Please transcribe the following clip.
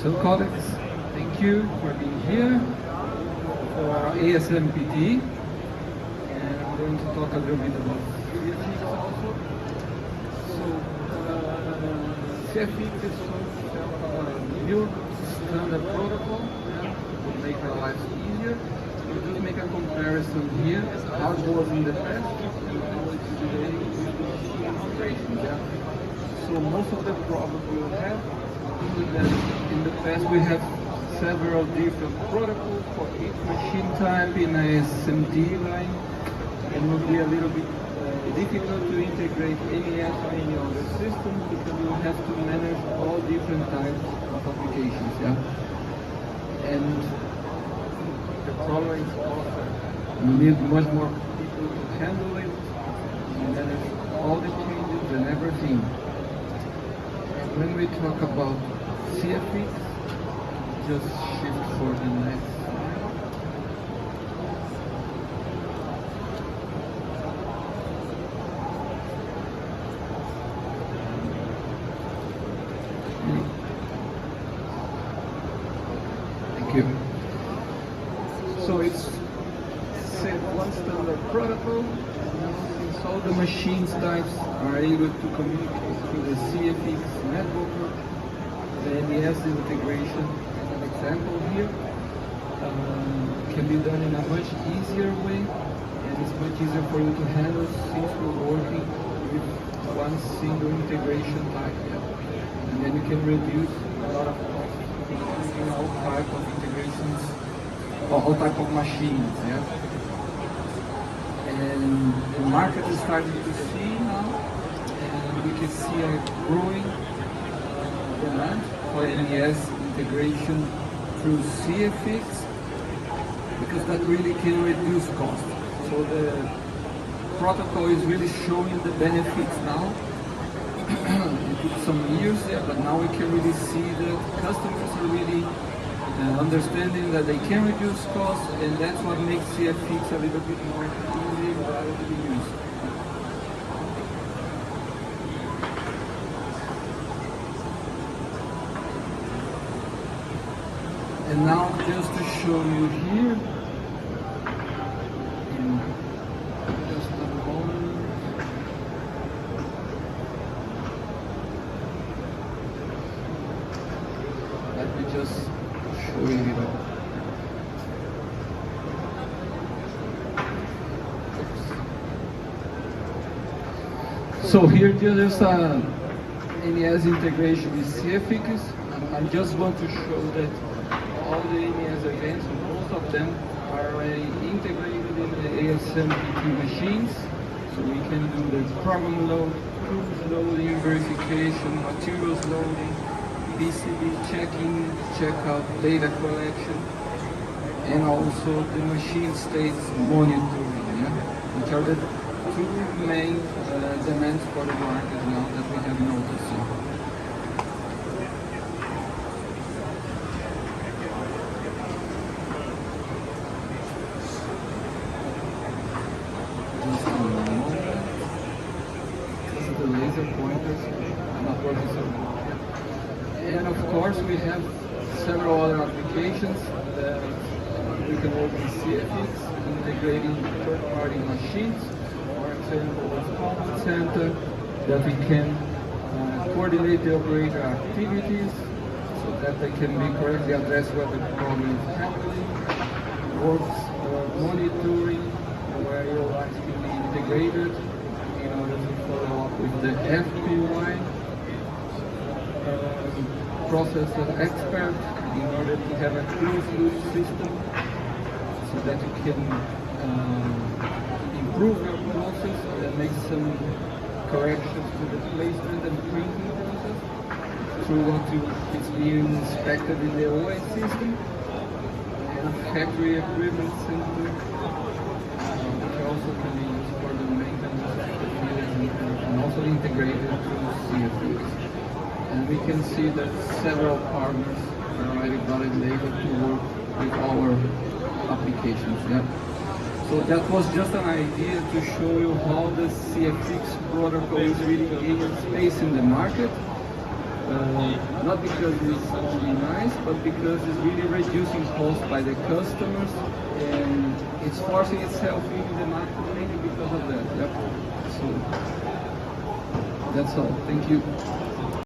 So colleagues, thank you for being here for ASMPT, and I'm going to talk a little bit about CFX also. So CFX is a new standard protocol to make our lives easier. We'll just make a comparison here, how it was in the past and how it's today with the integration. So most of the problems we will have is that in the past we have several different protocols for each machine type in a ASMPT line, and it will be a little bit difficult to integrate any or any other system because you have to manage all different types of applications. And the problem is also you need much more people to handle it, to manage all the changes and everything. When we talk about CFX, just shift for the next slide. Thank you. So it's one standard protocol. Since all the machine types are able to communicate through the CFX network, the MES integration, as an example here, can be done in a much easier way, and it's much easier for you to handle since we're working with one single integration type. And then you can reduce a lot of costs in all type of integrations, or all type of machines. And the market is starting to see now, and we can see a growing demand for MES integration through CFX, because that really can reduce cost. So the protocol is really showing the benefits now. It took some years there, but now we can really see that customers are really understanding that they can reduce costs, and that's what makes CFX a little bit more easy to be used. And now just to show you here, in just a moment. Let me just show you it all. So here there's a MES integration with CFX. I just want to show that all the MES events, most of them are already integrated in the ASMPT machines. So we can do the program load, tools loading, verification, materials loading, PCB checking, checkout, data collection, and also the machine states monitoring, which are the two main demands for the market now that we have noticed. Just a moment. This is the laser pointers, not working so good. And of course we have several other applications that we can work with CFX, integrating third-party machines. For example, with command center, that we can coordinate the operator activities so that they can be correctly addressed where the problem is happening. Works monitoring, where your lines can be integrated in order to follow up with the FPY. Processor expert, in order to have a closed-loop system so that you can improve your process and make some corrections to the placement and printing process through what is being inspected in the OS system, and factory equipment center, which also can be used for the maintenance of the field and also integrated through CFX. And we can see that several partners are already validated to work with our applications. So that was just an idea to show you how the CFX protocol is really gaining space in the market. Not because it's only nice, cost, but because it's really reducing cost by the customers, and it's forcing itself in the market mainly because of that. Yep. So that's all. Thank you.